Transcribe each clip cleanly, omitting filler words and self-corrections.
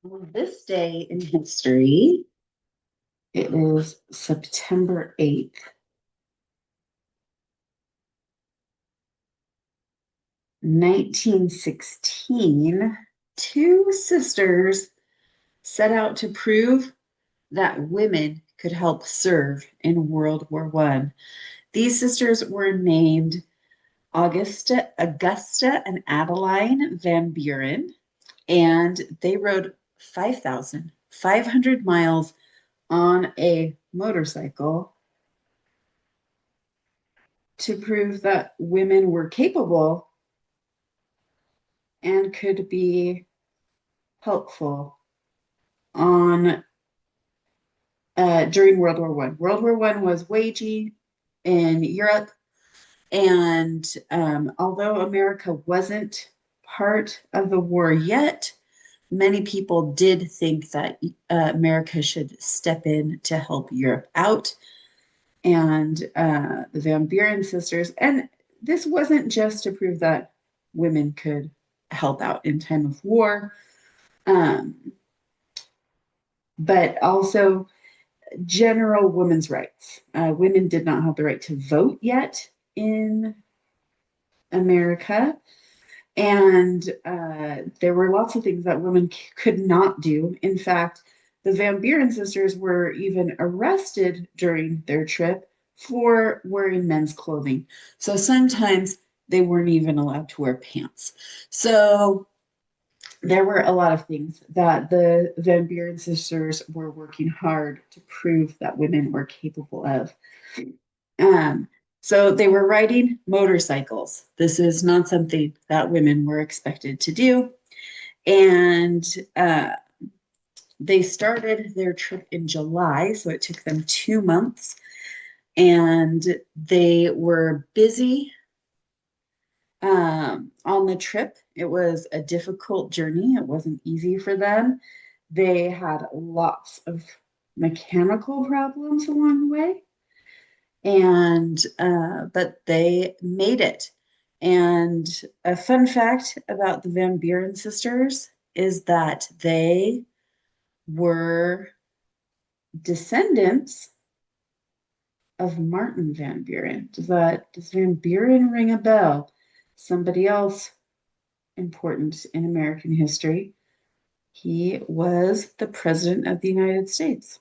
On this day in history, it is September 8th, 1916. Two sisters set out to prove that women could help serve in World War One. These sisters were named Augusta and Adeline Van Buren, and they rode 5,500 miles on a motorcycle to prove that women were capable and could be helpful on during World War One. World War One was waging in Europe, and although America wasn't part of the war yet, many people did think that America should step in to help Europe out. And the Van Buren sisters, and this wasn't just to prove that women could help out in time of war, um, but also general women's rights. Women did not have the right to vote yet in America, and there were lots of things that women could not do. In fact, the Van Buren sisters were even arrested during their trip for wearing men's clothing. So sometimes they weren't even allowed to wear pants. So there were a lot of things that the Van Buren sisters were working hard to prove that women were capable of. Um, so they were riding motorcycles. This is not something that women were expected to do. And they started their trip in July, so it took them 2 months. And they were busy on the trip. It was a difficult journey. It wasn't easy for them. They had lots of mechanical problems along the way, and but they made it. And a fun fact about the Van Buren sisters is that they were descendants of Martin Van Buren. Does Van Buren ring a bell? Somebody else important in American history. He was the President of the United States.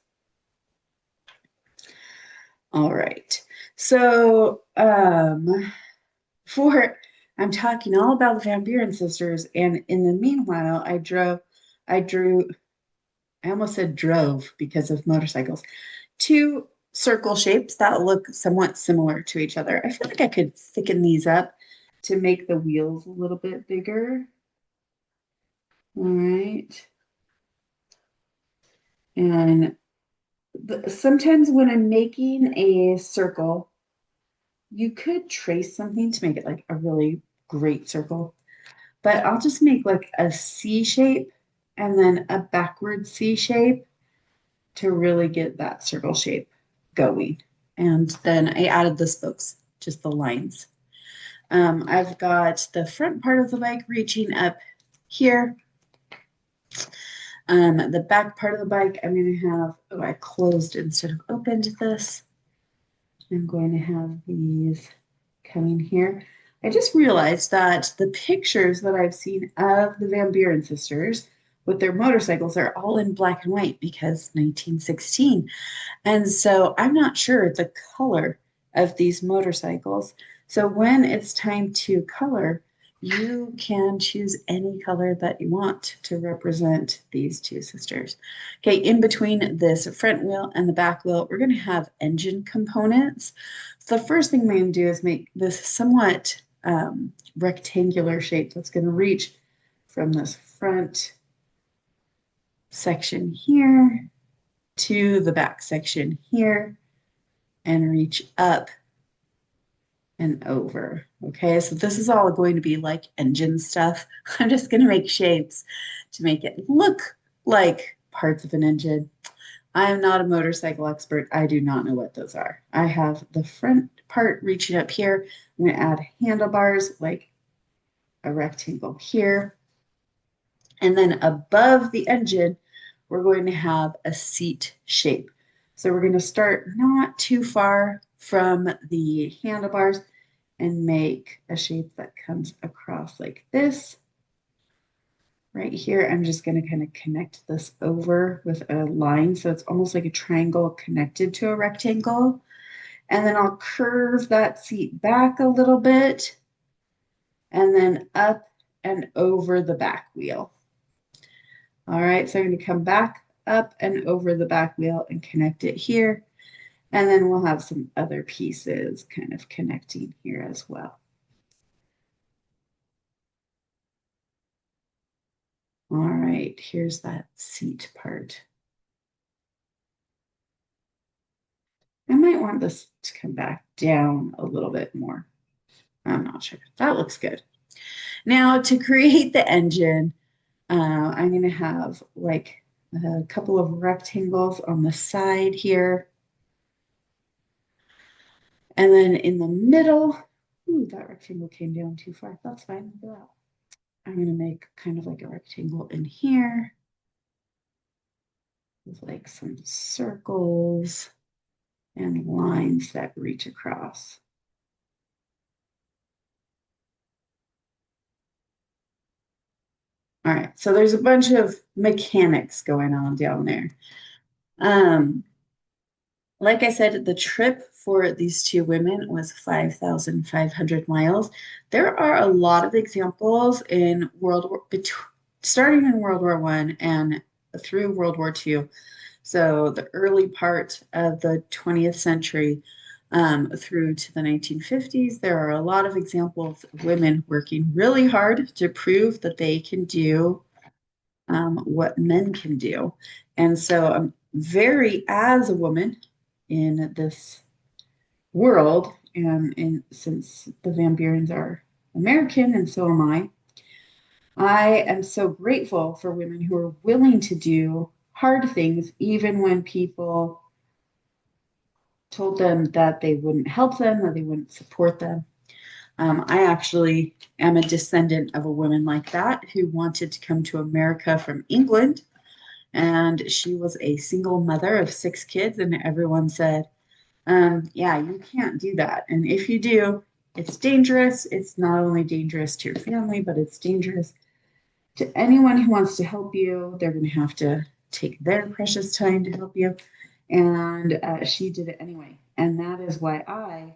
All right. So, for I'm talking all about the Van Buren sisters, and in the meanwhile, I drew, I almost said drove because of motorcycles, two circle shapes that look somewhat similar to each other. I feel like I could thicken these up to make the wheels a little bit bigger. All right. And sometimes when I'm making a circle, you could trace something to make it like a really great circle, but I'll just make like a C shape and then a backward C shape to really get that circle shape going. And then I added the spokes, just the lines. I've got the front part of the bike reaching up here. The back part of the bike, I'm going to have, oh, I closed instead of opened this. I'm going to have these coming here. I just realized that the pictures that I've seen of the Van Buren sisters with their motorcycles are all in black and white because 1916. And so I'm not sure the color of these motorcycles. So when it's time to color, you can choose any color that you want to represent these two sisters. Okay, in between this front wheel and the back wheel, we're going to have engine components. So the first thing I'm going to do is make this somewhat rectangular shape that's going to reach from this front section here to the back section here and reach up and over. Okay, so this is all going to be like engine stuff. I'm just going to make shapes to make it look like parts of an engine. I am not a motorcycle expert. I do not know what those are. I have the front part reaching up here. I'm going to add handlebars like a rectangle here. And then above the engine, we're going to have a seat shape. So we're going to start not too far from the handlebars and make a shape that comes across like this. Right here, I'm just going to kind of connect this over with a line. So it's almost like a triangle connected to a rectangle. And then I'll curve that seat back a little bit and then up and over the back wheel. All right, so I'm going to come back up and over the back wheel and connect it here. And then we'll have some other pieces kind of connecting here as well. All right, here's that seat part. I might want this to come back down a little bit more. I'm not sure. That looks good. Now to create the engine, I'm going to have like a couple of rectangles on the side here. And then in the middle, ooh, that rectangle came down too far. That's fine. Look at that. I'm going to make kind of like a rectangle in here with like some circles and lines that reach across. All right, so there's a bunch of mechanics going on down there. Um, like I said, the trip for these two women was 5,500 miles. There are a lot of examples in starting in World War One and through World War Two. So the early part of the 20th century through to the 1950s, there are a lot of examples of women working really hard to prove that they can do what men can do. And so I'm very, as a woman in this world, and since the Van Burens are American and so am I am so grateful for women who are willing to do hard things, even when people told them that they wouldn't help them, that they wouldn't support them. I actually am a descendant of a woman like that who wanted to come to America from England. And she was a single mother of 6 kids, and everyone said, yeah, you can't do that. And if you do, it's dangerous. It's not only dangerous to your family, but it's dangerous to anyone who wants to help you. They're going to have to take their precious time to help you. And she did it anyway. And that is why I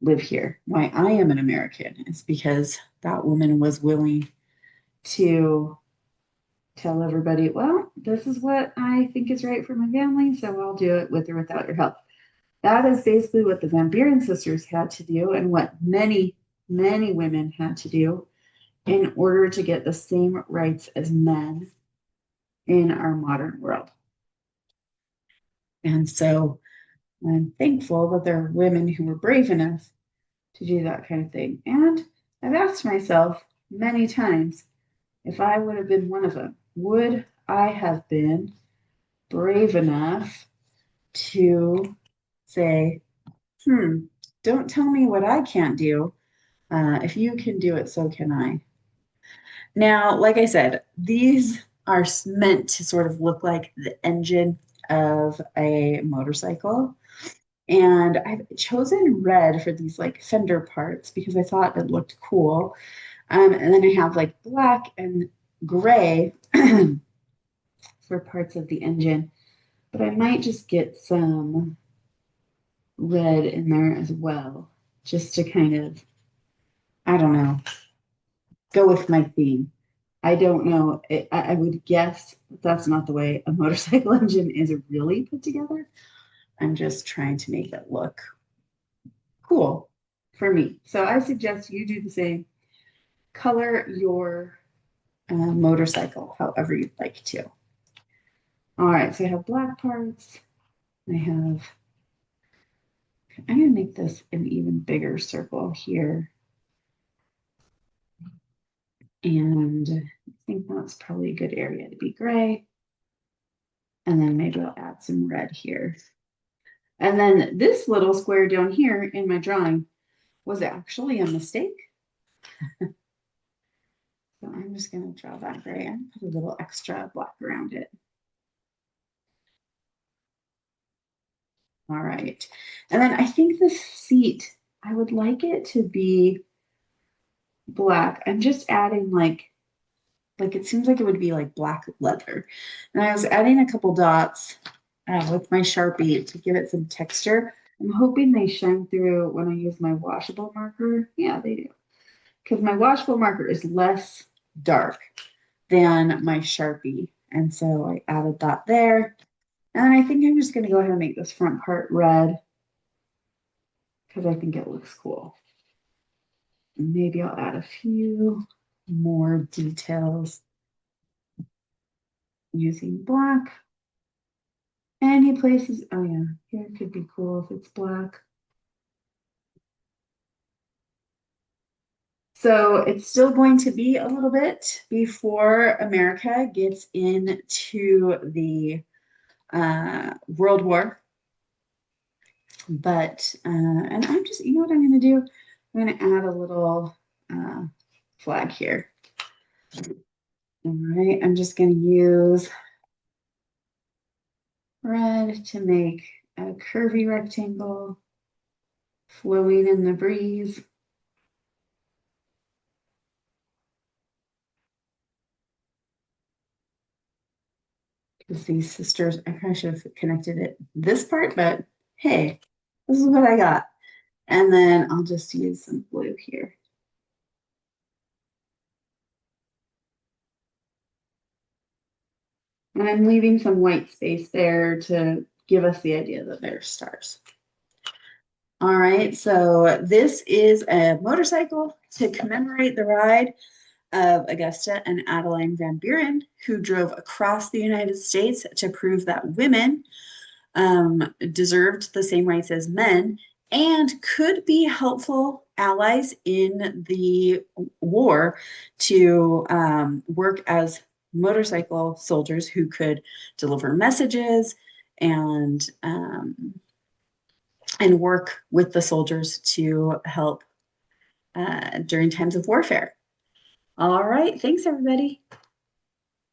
live here, why I am an American. It's because that woman was willing to tell everybody, well, this is what I think is right for my family, so I'll do it with or without your help. That is basically what the Van Buren sisters had to do and what many, many women had to do in order to get the same rights as men in our modern world. And so I'm thankful that there are women who were brave enough to do that kind of thing. And I've asked myself many times if I would have been one of them, would I have been brave enough to say, don't tell me what I can't do. If you can do it, so can I. Now, like I said, these are meant to sort of look like the engine of a motorcycle. And I've chosen red for these like fender parts because I thought it looked cool. And then I have like black and gray for parts of the engine. But I might just get some red in there as well, just to kind of, I don't know, go with my theme. I don't know. I would guess that's not the way a motorcycle engine is really put together. I'm just trying to make it look cool for me. So I suggest you do the same. Color your motorcycle however you'd like to. All right, so I have black parts. I'm going to make this an even bigger circle here. And I think that's probably a good area to be gray. And then maybe I'll add some red here. And then this little square down here in my drawing was actually a mistake. So I'm just going to draw that gray and put a little extra black around it. All right. And then I think the seat, I would like it to be black. I'm just adding like it seems like it would be like black leather. And I was adding a couple dots with my Sharpie to give it some texture. I'm hoping they shine through when I use my washable marker. Yeah, they do. Because my washable marker is less dark than my Sharpie. And so I added that there. And then I think I'm just going to go ahead and make this front part red because I think it looks cool. Maybe I'll add a few more details using black. Any places, oh yeah, here it could be cool if it's black. So it's still going to be a little bit before America gets into the World War. But, and I'm just, you know what I'm going to do? I'm going to add a little flag here. All right, I'm just going to use red to make a curvy rectangle flowing in the breeze. Because these sisters, I probably should have connected it this part, but hey, this is what I got. And then I'll just use some blue here. And I'm leaving some white space there to give us the idea that they're stars. All right, so this is a motorcycle to commemorate the ride of Augusta and Adeline Van Buren, who drove across the United States to prove that women deserved the same rights as men and could be helpful allies in the war to work as motorcycle soldiers who could deliver messages and work with the soldiers to help during times of warfare. All right, thanks everybody.